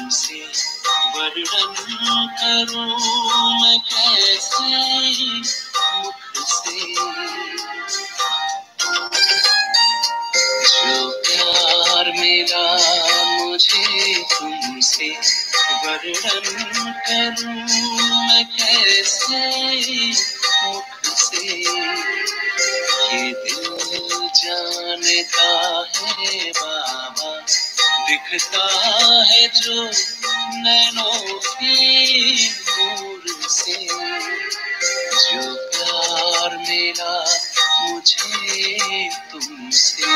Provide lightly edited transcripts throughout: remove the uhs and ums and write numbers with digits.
तुमसे वर्णन करूं मैं कैसे मुख से। जो प्यार मिला मुझे तुमसे वर्णन करूं मैं कैसे मुख से। ये दिल जानता है बाबा, दिखता है जो नैनों की नूर से। जो प्यार मिला मुझे तुमसे।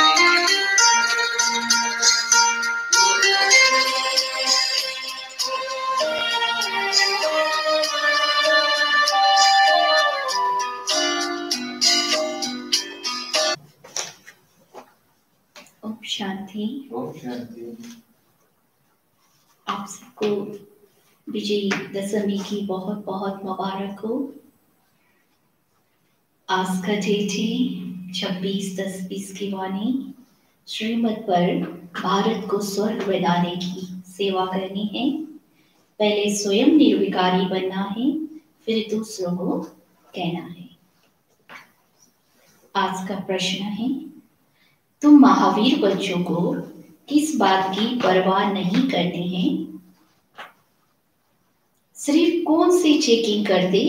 ओम शांति। ओम शांति। आप सबको विजयी दशमी की बहुत बहुत मुबारक हो। आज का डेट है 26/10/20 की वाणी। श्रीमत पर भारत को स्वर्ग बनाने की सेवा करनी है। पहले स्वयं निर्विकारी बनना है, फिर दूसरों को कहना है। आज का प्रश्न है, तुम महावीर बच्चों को किस बात की परवाह नहीं करते हैं? सिर्फ कौन सी चेकिंग करते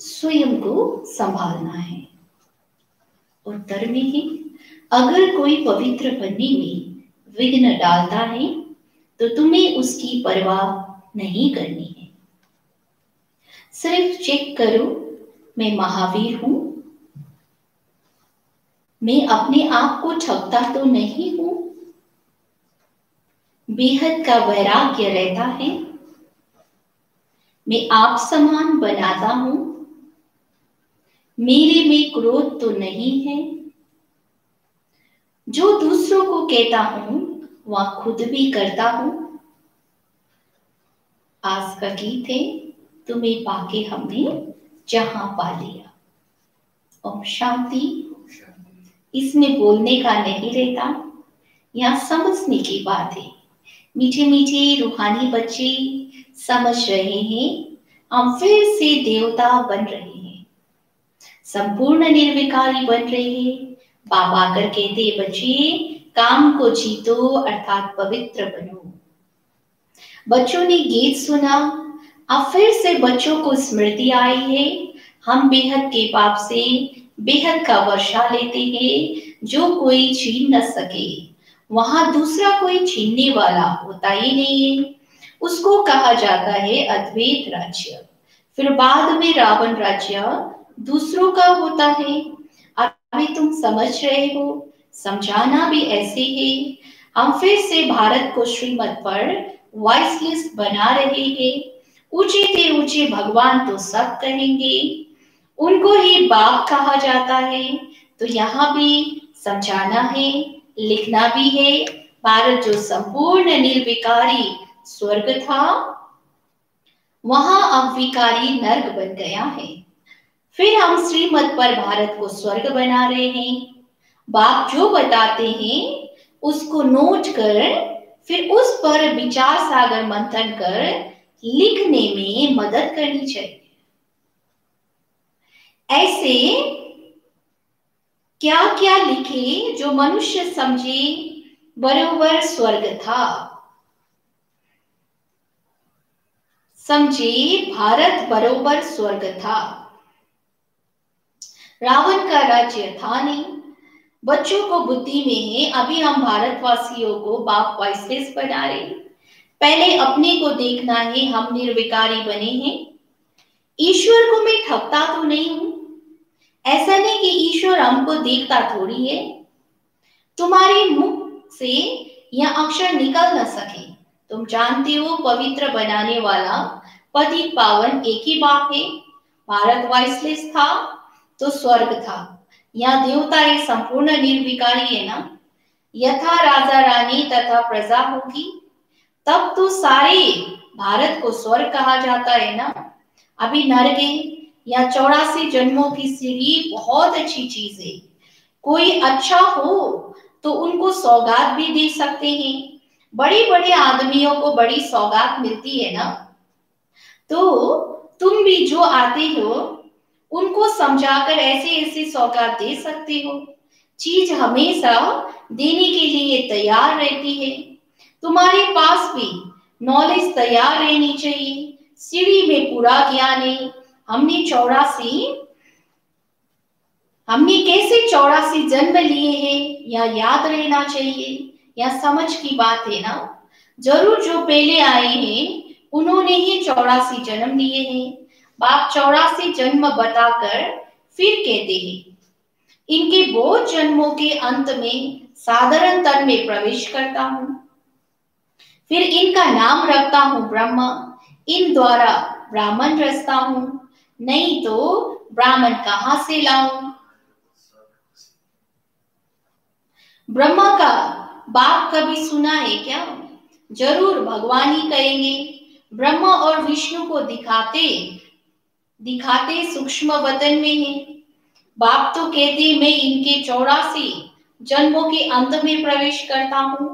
स्वयं को संभालना है। उत्तर में है, अगर कोई पवित्र बनने में विघ्न डालता है तो तुम्हें उसकी परवाह नहीं करनी है। सिर्फ चेक करो, मैं महावीर हूं, मैं अपने आप को ठगता तो नहीं हूं। बेहद का वैराग्य रहता है, मैं आप समान बनाता हूं। मेरे में क्रोध तो नहीं है। जो दूसरों को कहता हूं वह खुद भी करता हूं। आज का गीत है, तुम्हें पाके हमने जहां पा लिया। ओम शांति। इसमें बोलने का नहीं रहता, यहाँ समझने की बात है। मीठे मीठे रूहानी बच्चे समझ रहे हैं, हम फिर से देवता बन रहे हैं, संपूर्ण निर्विकारी बन रहे हैं। बाबा कर कहते, बच्चे काम को जीतो अर्थात पवित्र बनो। बच्चों ने गीत सुना, अब फिर से बच्चों को स्मृति आई है। हम बेहद के पाप से बेहद का वर्षा लेते हैं, जो कोई छीन न सके। वहां दूसरा कोई छीनने वाला होता ही नहीं है। उसको कहा जाता है अद्वैत राज्य। फिर बाद में रावण राज्य दूसरों का होता है। अभी तुम समझ रहे हो, समझाना भी ऐसे ही। हम फिर से भारत को श्रीमत पर वॉइस लिस्ट बना रहे हैं। ऊंचे से ऊंचे भगवान तो सब कहेंगे, उनको ही बाप कहा जाता है। तो यहाँ भी समझाना है, लिखना भी है। भारत जो संपूर्ण निर्विकारी स्वर्ग था, वहां अब विकारी नर्क बन गया है। फिर हम श्रीमत पर भारत को स्वर्ग बना रहे हैं। बाप जो बताते हैं उसको नोट कर, फिर उस पर विचार सागर मंथन कर लिखने में मदद करनी चाहिए। ऐसे क्या क्या लिखे जो मनुष्य समझे बरोबर स्वर्ग था। समझे भारत बरोबर स्वर्ग था। रावण का राज्य था नहीं। बच्चों को बुद्धि में है, अभी हम भारतवासियों को बाप वाइसलेस बना रहे। पहले अपने को देखना है, हम निर्विकारी बने हैं। ईश्वर को मैं ठगता तो नहीं हूं। ऐसा नहीं कि ईश्वर हमको देखता थोड़ी है। तुम्हारे मुख से यह अक्षर निकल न सके। तुम जानते हो, पवित्र बनाने वाला पतित पावन एक ही बाप है। भारत वाइसलेस था तो स्वर्ग था। यहाँ देवता एक संपूर्ण निर्विकारी है ना। यथा राजा रानी तथा प्रजा होगी, तब तो सारे भारत को स्वर्ग कहा जाता है ना। अभी नरक है, या 84 जन्मों की सीढ़ी बहुत अच्छी चीज है। कोई अच्छा हो तो उनको सौगात भी दे सकते हैं। बड़े बड़े आदमियों को बड़ी सौगात मिलती है ना, तो तुम भी जो आते हो उनको समझाकर ऐसे ऐसे सौगात दे सकते हो। चीज हमेशा देने के लिए तैयार रहती है। तुम्हारे पास भी नॉलेज तैयार रहनी चाहिए। सीढ़ी में पूरा ज्ञान है। हमने 84 हमने कैसे 84 जन्म लिए हैं या याद रहना चाहिए, या समझ की बात है ना। जरूर जो पहले आए हैं उन्होंने ही 84 जन्म लिए हैं। बाप 84 जन्म बताकर फिर कहते हैं इनके बहुत जन्मों के अंत में साधारण तन में प्रवेश करता हूं, फिर इनका नाम रखता हूं ब्रह्मा, इन द्वारा ब्राह्मण रचता हूं, नहीं तो ब्राह्मण कहां से लाऊं। ब्रह्मा का बाप कभी सुना है क्या? जरूर भगवान ही कहेंगे। ब्रह्मा और विष्णु को दिखाते दिखाते सूक्ष्म वतन में है। बाप तो कहते मैं इनके 84 जन्मों के अंत में प्रवेश करता हूँ।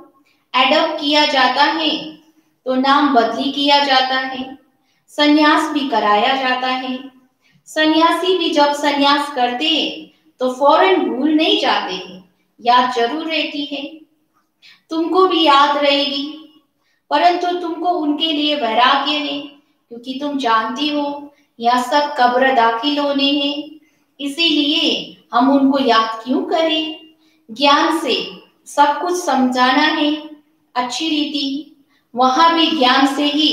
एडॉप्ट किया जाता है तो नाम बदली किया जाता है, संन्यास भी कराया जाता है। सन्यासी भी जब सन्यास करते तो फौरन भूल नहीं जाते, याद जरूर रहती है। तुमको भी याद रहेगी, परंतु तुमको उनके लिए वैराग्य है, क्योंकि तुम जानती हो यह सब कब्र दाखिल होने हैं। इसीलिए हम उनको याद क्यों करें? ज्ञान से सब कुछ समझाना है, अच्छी रीति। वहां भी ज्ञान से ही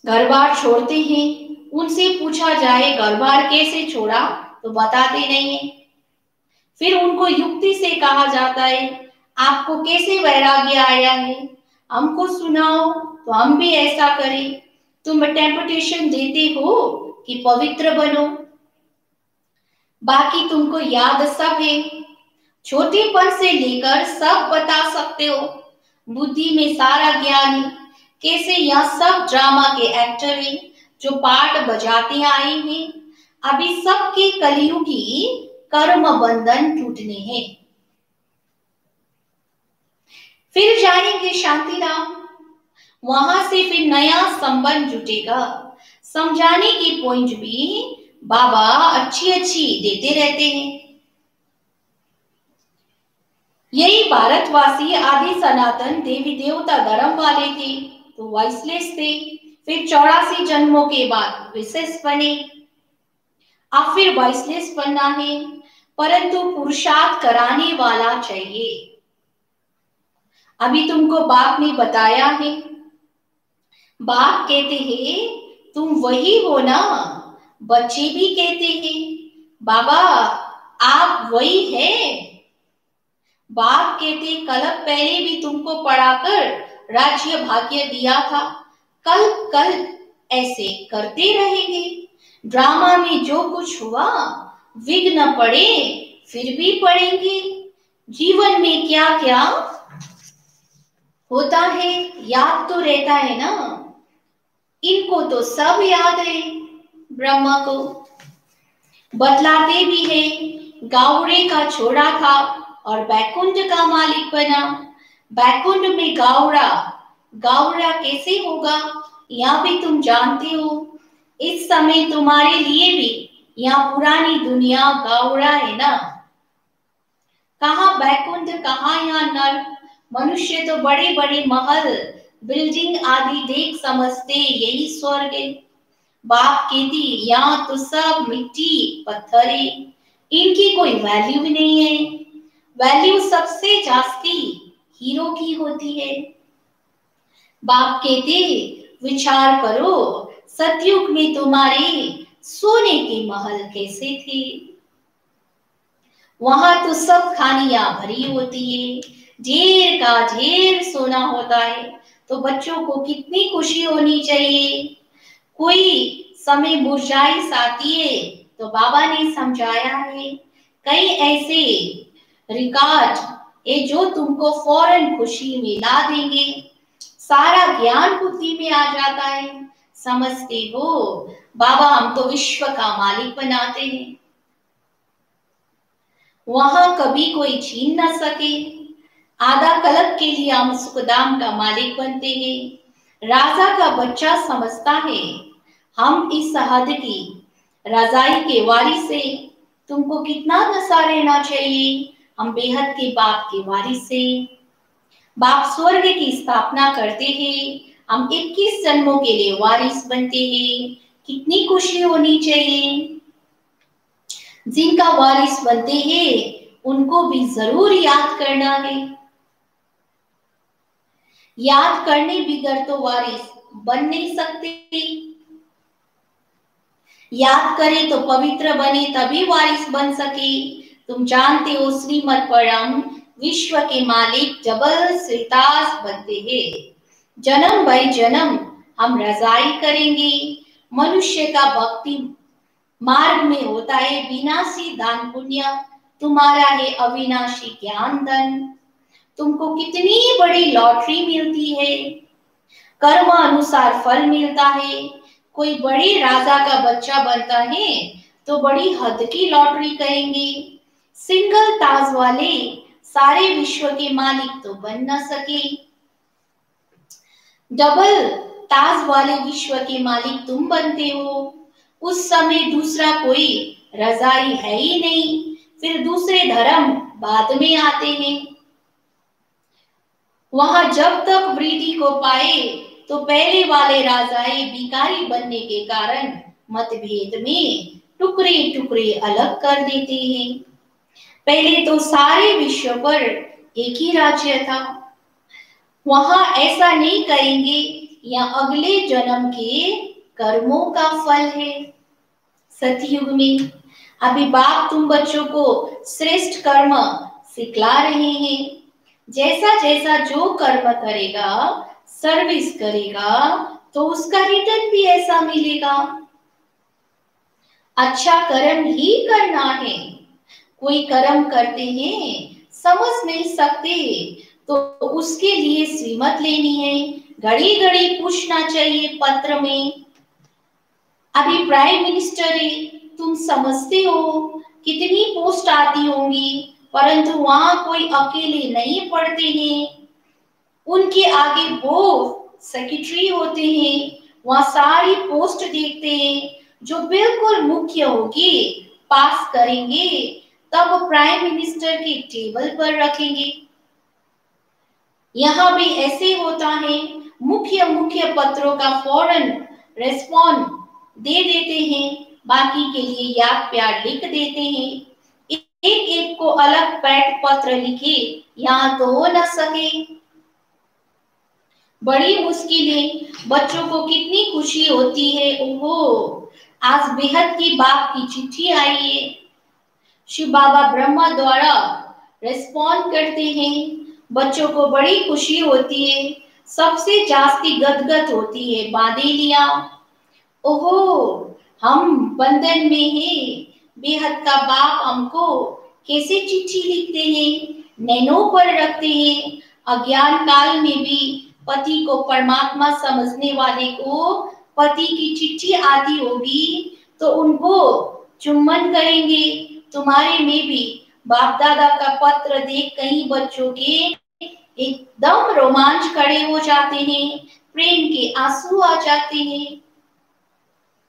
घर बार छोड़ते हैं। उनसे पूछा जाए घर बार कैसे छोड़ा तो बताते नहीं है। फिर उनको युक्ति से कहा जाता है आपको कैसे वैराग्य आया है, हमको सुनाओ तो हम भी ऐसा करें। तुम टेम्पटेशन देते हो कि पवित्र बनो, बाकी तुमको याद सब है। छोटेपन से लेकर सब बता सकते हो, बुद्धि में सारा ज्ञान है। कैसे यह सब ड्रामा के एक्टर हैं जो पार्ट बजाते आए हैं। अभी सबके कलियुगी कर्म बंधन टूटने हैं। फिर जाएंगे शांतिधाम, वहां से फिर नया संबंध जुटेगा। समझाने की पॉइंट भी बाबा अच्छी अच्छी देते रहते हैं। यही भारतवासी आदि सनातन देवी देवता धर्म वाले थे तो वॉइसलेस थे, फिर 84 जन्मों के बाद विशेष बने। अब फिर वॉइसलेस बनना है, परंतु पुरुषार्थ कराने वाला चाहिए। अभी तुमको बाप ने बताया है। बाप कहते हैं तुम वही हो ना। बच्चे भी कहते हैं बाबा आप वही है। बाप कहते कल्प पहले भी तुमको पढ़ाकर राज्य भाग्य दिया था, कल्प कल्प ऐसे करते रहेंगे। ड्रामा में जो कुछ हुआ विघ्न पड़े फिर भी पड़ेंगे। जीवन में क्या क्या होता है याद तो रहता है ना। इनको तो सब याद है। ब्रह्मा को बतलाते भी है गावड़े का छोड़ा था और बैकुंठ का मालिक बना। बैकुंठ में गावड़ा, गावड़ा कैसे होगा यह भी तुम जानते हो। इस समय तुम्हारे लिए भी यहाँ पुरानी दुनिया गावड़ा है ना। कहाँ बैकुंठ, कहाँ यहाँ नर्क। मनुष्य तो बड़े बड़े महल बिल्डिंग आदि देख समझते यही स्वर्ग है। बाप कहती यहाँ तो सब मिट्टी पत्थर है, इनकी कोई वैल्यू भी नहीं है। वैल्यू सबसे जास्ती हीरो की होती है। बाप कहते विचार करो सतयुग में तुम्हारे सोने के महल कैसे थे। वहां तो सब खानियां भरी होती है, ढेर का ढेर सोना होता है, तो बच्चों को कितनी खुशी होनी चाहिए। कोई समय मुरझाई आती है तो बाबा ने समझाया है कई ऐसे रिकॉर्ड ये जो तुमको फौरन खुशी में ला देंगे। सारा ज्ञान बुद्धि में आ जाता है। समझते हो बाबा हम तो विश्व का मालिक बनाते हैं, वहां कभी कोई छीन ना सके। आधा कलप के लिए हम सुखदाम का मालिक बनते हैं। राजा का बच्चा समझता है हम इस हद की रजाई के वारिस से, तुमको कितना नशा रहना चाहिए। हम बेहद के बाप के वारिस से, बाप स्वर्ग की स्थापना करते हैं, हम 21 जन्मों के लिए वारिस बनते हैं। कितनी खुशी होनी चाहिए। जिनका वारिस बनते हैं उनको भी जरूर याद करना है। याद करने बिगर तो वारिस बन नहीं सकते। याद करे तो पवित्र बने तभी वारिस बन सके। तुम जानते हो श्रीमद परम विश्व के मालिक जबल श्रीतास बनते हैं। जन्म भाई जन्म हम रजाई करेंगे। मनुष्य का भक्ति मार्ग में होता है विनाशी दान पुण्य, तुम्हारा है अविनाशी ज्ञान धन। तुमको कितनी बड़ी लॉटरी मिलती है, कर्म अनुसार फल मिलता है। कोई बड़े राजा का बच्चा बनता है तो बड़ी हद की लॉटरी कहेंगे। सिंगल ताज वाले सारे विश्व के मालिक तो बन न सके, डबल ताज वाले विश्व के मालिक तुम बनते हो। उस समय दूसरा कोई रजाई है ही नहीं, फिर दूसरे धर्म बाद में आते हैं। वहां जब तक वृद्धि को पाए तो पहले वाले राजाए भिखारी बनने के कारण मतभेद में टुकड़े टुकड़े अलग कर देते हैं। पहले तो सारे विश्व पर एक ही राज्य था। वहां ऐसा नहीं करेंगे, या अगले जन्म के कर्मों का फल है। सतयुग में अभी बाप तुम बच्चों को श्रेष्ठ कर्म सिखला रहे हैं। जैसा जैसा जो कर्म करेगा, सर्विस करेगा, तो उसका रिटर्न भी ऐसा मिलेगा। अच्छा कर्म ही करना है। कोई कर्म करते हैं समझ नहीं सकते तो उसके लिए श्रीमत लेनी है, घड़ी घड़ी पूछना चाहिए पत्र में। अभी प्राइम मिनिस्टर है, तुम समझते हो कितनी पोस्ट आती होंगी, परंतु वहां कोई अकेले नहीं पढ़ते हैं। उनके आगे वो सेक्रेटरी होते हैं, वहां सारी पोस्ट देखते हैं। जो बिल्कुल मुख्य होगी पास करेंगे तब प्राइम मिनिस्टर के टेबल पर रखेंगे। यहाँ भी ऐसे होता है, मुख्य मुख्य पत्रों का फौरन रेस्पॉन्ड दे देते हैं, बाकी के लिए याद प्यार लिख देते हैं। एक एक को अलग पैट पत्र लिखे यहाँ तो हो न सके। बड़ी मुश्किलें, बच्चों को कितनी खुशी होती है। ओहो, आज बेहद की बाप की चिट्ठी आई है। शिव बाबा ब्रह्मा द्वारा रेस्पॉन्ड करते हैं। बच्चों को बड़ी खुशी होती है। सबसे जास्ती गदगद होती है बादेलिया। ओहो, हम बंधन में हैं। बेहद का बाप हमको कैसे चिट्ठी लिखते हैं, नैनों पर रखते हैं। अज्ञान काल में भी पति को परमात्मा समझने वाले को पति की चिट्ठी आती होगी तो उनको चुम्बन करेंगे। तुम्हारे में भी बाप दादा का पत्र देख कई बच्चों के एकदम रोमांच खड़े हो जाते हैं, प्रेम के आंसू आ जाते हैं।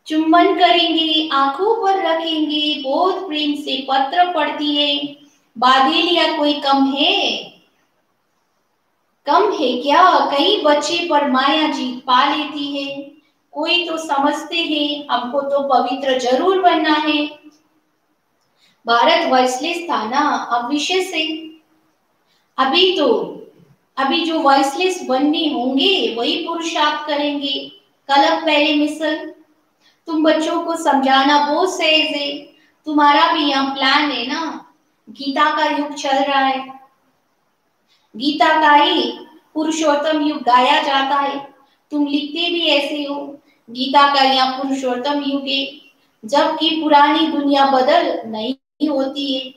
चुम्बन करेंगे, आंखों पर रखेंगे, बहुत प्रेम से पत्र पढ़ती है। बादेलिया कोई कम है? कम है क्या? कई बच्चे पर माया जीत पा लेती है। कोई तो समझते हैं हमको तो पवित्र जरूर बनना है। भारत वॉइसलेस था ना, अब विषय से अभी जो वॉइसलेस बनने होंगे वही पुरुषार्थ करेंगे। कलप पहले मिसल। तुम बच्चों को समझाना बहुत सहज है। तुम्हारा भी यहाँ प्लान है ना, गीता का युग चल रहा है। गीता का ही पुरुषोत्तम युग गाया जाता है। तुम लिखते भी ऐसे हो, गीता का यहाँ पुरुषोत्तम युग है, जबकि पुरानी दुनिया बदल नहीं होती है।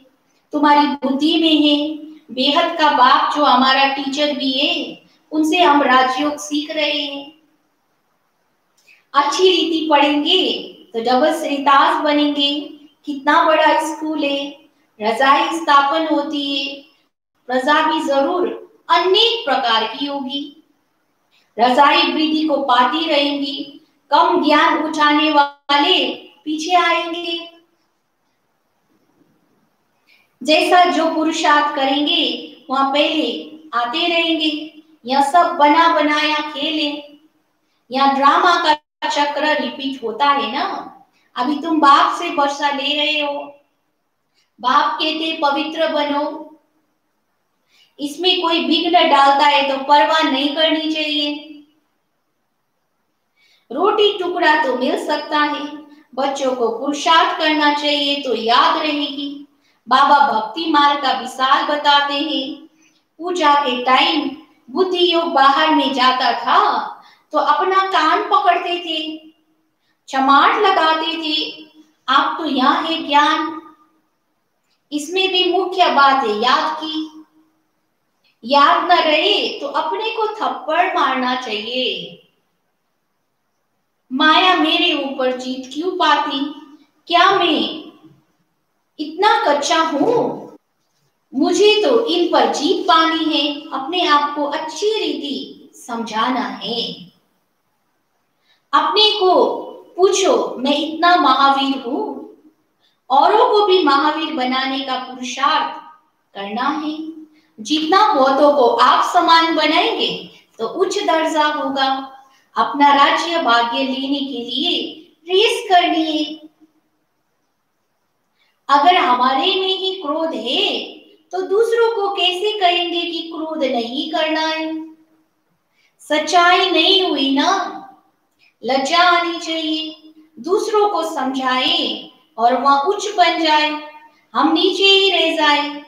तुम्हारी बुद्धि में है। बेहद का बाप जो हमारा टीचर भी है, उनसे हम राजयोग सीख रहे हैं। अच्छी रीति पढ़ेंगे तो डबल श्रीतास बनेंगे। कितना बड़ा स्कूल है, रजाई स्थापन होती है, प्रजा भी जरूर अनेक प्रकार की होगी। रजाई वृद्धि को पाती रहेंगी, कम ज्ञान उठाने वाले पीछे आएंगे। जैसा जो पुरुषार्थ करेंगे वहां पहले आते रहेंगे। यह सब बना बनाया खेल है, यह ड्रामा का चक्र रिपीट होता है ना। अभी तुम बाप से वर्षा ले रहे हो, बाप कहते पवित्र बनो, इसमें कोई विघ्न डालता है तो परवाह नहीं करनी चाहिए। रोटी टुकड़ा तो मिल सकता है, बच्चों को पुरुषार्थ करना चाहिए तो याद रहेगी। बाबा भक्ति मार्ग का विशाल बताते हैं। पूजा के टाइम बुद्धि योग बाहर में जाता था तो अपना कान पकड़ते थे, चमाट लगाते थे। आप तो यहाँ है ज्ञान, इसमें भी मुख्य बात है याद की। याद न रहे तो अपने को थप्पड़ मारना चाहिए। माया मेरे ऊपर जीत क्यों पाती? क्या मैं इतना कच्चा हूं? मुझे तो इन पर जीत पानी है, अपने आप को अच्छी रीति समझाना है। अपने को पूछो, मैं इतना महावीर हूं? औरों को भी महावीर बनाने का पुरुषार्थ करना है। जितना बहुतों को आप समान बनाएंगे तो उच्च दर्जा होगा। अपना राज्य भाग्य लेने के लिए रेस करनी है। अगर हमारे में ही क्रोध है तो दूसरों को कैसे कहेंगे कि क्रोध नहीं करना है? सच्चाई नहीं हुई ना। लज्जा आनी चाहिए, दूसरों को समझाए और वह उच्च बन जाए, हम नीचे ही रह जाए।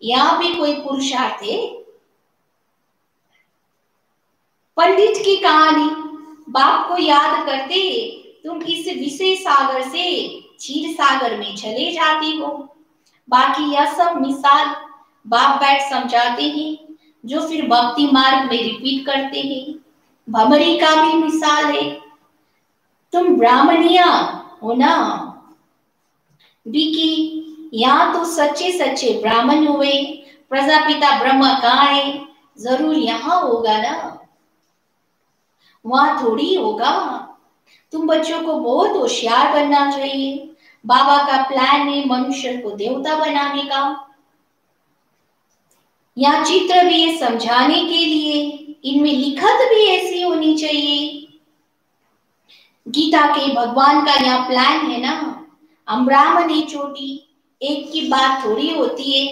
यहाँ भी कोई पुरुषार्थ है? पंडित की कहानी, बाप को याद करते तुम इस विषय सागर से क्षीर सागर में चले जाती हो। बाकी यह सब मिसाल बाप बैठ समझाते हैं, जो फिर भक्ति मार्ग में रिपीट करते हैं। भमरी का भी मिसाल है। तुम ब्राह्मणिया हो ना विकी, यहाँ तो सच्चे सच्चे ब्राह्मण हुए। प्रजापिता ब्रह्मा कहाँ है? जरूर यहाँ होगा ना, वहां थोड़ी होगा। तुम बच्चों को बहुत होशियार बनना चाहिए। बाबा का प्लान है मनुष्य को देवता बनाने का। यहाँ चित्र भी है समझाने के लिए, इनमें लिखत भी ऐसी होनी चाहिए। गीता के भगवान का यहाँ प्लान है ना। हम ब्राह्मण ही चोटी, एक की बात थोड़ी होती है।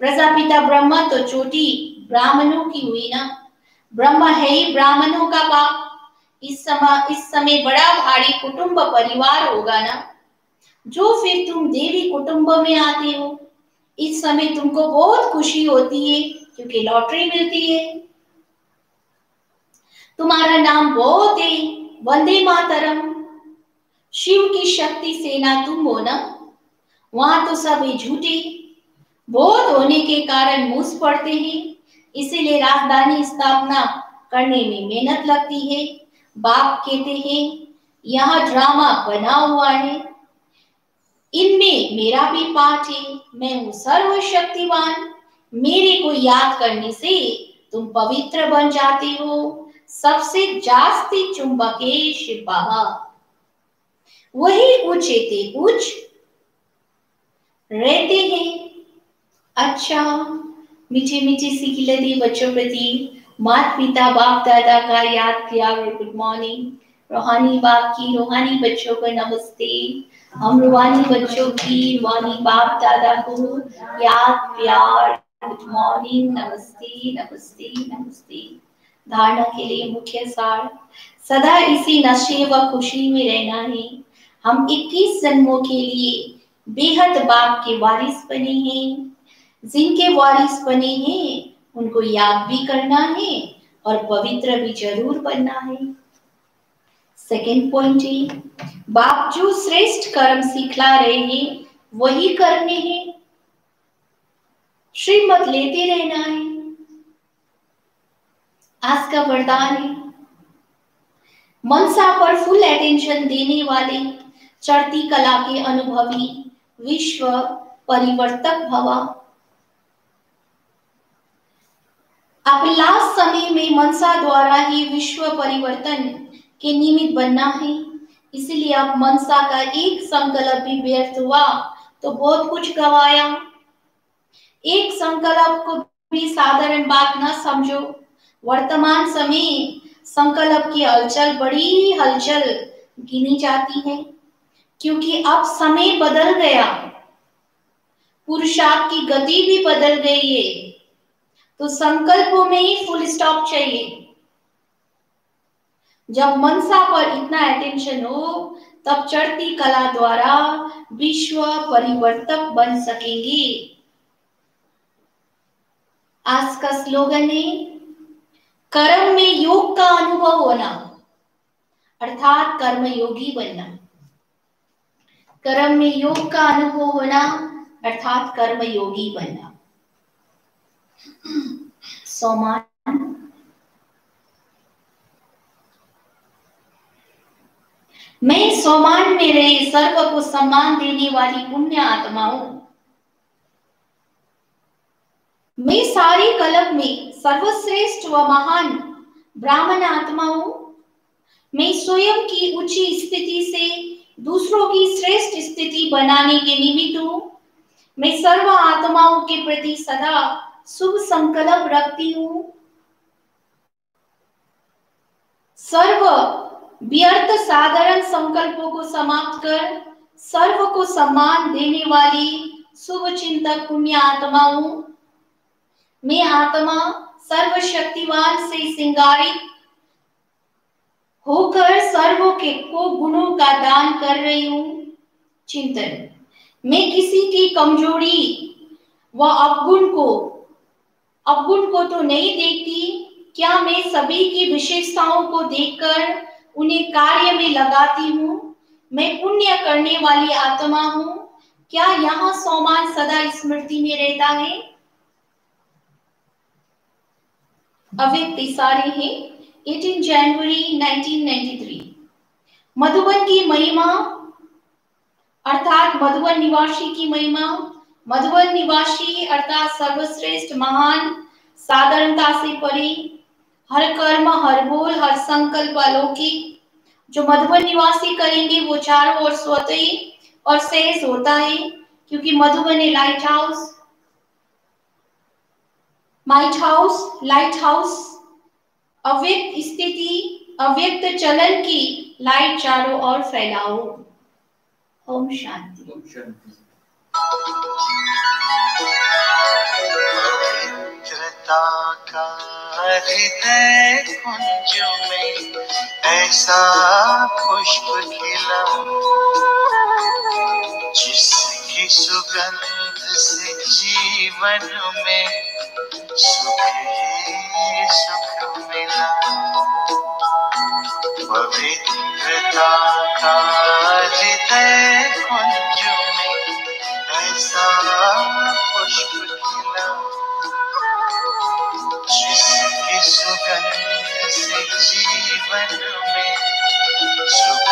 प्रजापिता ब्रह्मा तो चोटी ब्राह्मणों की हुई ना। ब्रह्मा है ही ब्राह्मणों का बाप। इस समय बड़ा भारी कुटुंब परिवार होगा ना, जो फिर तुम देवी कुटुंब में आते हो। इस समय तुमको बहुत खुशी होती है क्योंकि लॉटरी मिलती है। तुम्हारा नाम बहुत है, वंदे मातरम। शिव की शक्ति सेना तुम हो ना। वहां तो सभी झूठे बहुत होने के कारण मूस पड़ते हैं, इसीलिए राजधानी स्थापना करने में मेहनत लगती है। बाप कहते हैं यहाँ ड्रामा बना हुआ है, इनमें मेरा भी पाठ है। मैं हूँ सर्वशक्तिवान, मेरे को याद करने से तुम पवित्र बन जाते हो। सबसे जास्ती चुंबकेश बहा, वही ऊंचे उच्च रहते हैं। अच्छा, मीठे मीठे सी खिलती बच्चों प्रति माता पिता बाप दादा का याद प्यार और गुड मॉर्निंग। रूहानी बाप की रूहानी बच्चों को नमस्ते। हम रूहानी बच्चों की रूहानी बाप दादा को याद प्यार गुड मॉर्निंग, नमस्ते नमस्ते नमस्ते। धारणा के लिए मुख्य सार, सदा इसी नशे व खुशी में रहना है। हम 21 जन्मों के लिए बेहद बाप के वारिस बने हैं। जिनके वारिस बने हैं उनको याद भी करना है और पवित्र भी जरूर बनना है। सेकंड पॉइंट है, बाप जो श्रेष्ठ कर्म सिखला रहे हैं वही करने हैं, श्रीमत लेते रहना है। आज का वरदान है, मनसा पर फुल अटेंशन देने वाले चढ़ती कला के अनुभवी विश्व परिवर्तक भवा। अब लास्ट समय में मनसा द्वारा ही विश्व परिवर्तन के निमित्त बनना है, इसलिए अब मनसा का एक संकल्प भी व्यर्थ हुआ तो बहुत कुछ गवाया। एक संकल्प को भी साधारण बात न समझो। वर्तमान समय संकल्प की हलचल बड़ी हलचल गिनी जाती है, क्योंकि अब समय बदल गया, पुरुषार्थ की गति भी बदल गई है, तो संकल्पों में ही फुल स्टॉप चाहिए। जब मनसा पर इतना अटेंशन हो तब चढ़ती कला द्वारा विश्व परिवर्तक बन सकेंगे। आज का स्लोगन है कर्म में योग का अनुभव होना, अर्थात कर्म योगी बनना। कर्म में योग का अनुभव होना अर्थात कर्म योगी बनना। सोमान, मैं सोमान में रहे सर्व को सम्मान देने वाली पुण्य आत्मा हूं। मैं सारी कल्प में सर्वश्रेष्ठ व महान ब्राह्मण आत्मा हूं। मैं स्वयं की ऊंची स्थिति से दूसरों की श्रेष्ठ स्थिति बनाने के निमित्त हूं। मैं सर्व आत्माओं के प्रति सदा शुभ संकल्प रखती हूं। सर्व व्यर्थ साधारण संकल्पों को समाप्त कर सर्व को सम्मान देने वाली शुभ चिंतक पुण्य आत्मा हूं। मैं आत्मा सर्वशक्तिवान से सिंगारित होकर सर्वों के को गुणों का दान कर रही हूं। चिंतन, मैं किसी की कमजोरी व अवगुण को तो नहीं देखती। क्या मैं सभी की विशेषताओं को देखकर उन्हें कार्य में लगाती हूँ? मैं पुण्य करने वाली आत्मा हूँ। क्या यहाँ सोमान सदा स्मृति में रहता है? अव्यक्त इशारे हैं 18 जनवरी 1993। मधुबन की महिमा अर्थात मधुबन निवासी की महिमा। मधुबन निवासी अर्थात सर्वश्रेष्ठ महान, साधारणता से परे, हर कर्म हर बोल हर संकल्प अलौकिक। जो मधुबन निवासी करेंगे वो चारों ओर स्वतः और सहज होता है, क्योंकि मधुबन है लाइट हाउस, लाइट हाउस, अव्यक्त स्थिति अव्यक्त चलन की लाइट चारों ओर फैलाओ। ओम शांति। पवित्रता का हृदय कुंज में ऐसा पुष्प खिला, जिसकी सुगंध से जीवन में सुख ही सुख मिला। पवित्रता का हृदय कुंज में ऐसा पुष्प खिला, जिसकी सुगंध से जीवन में सुख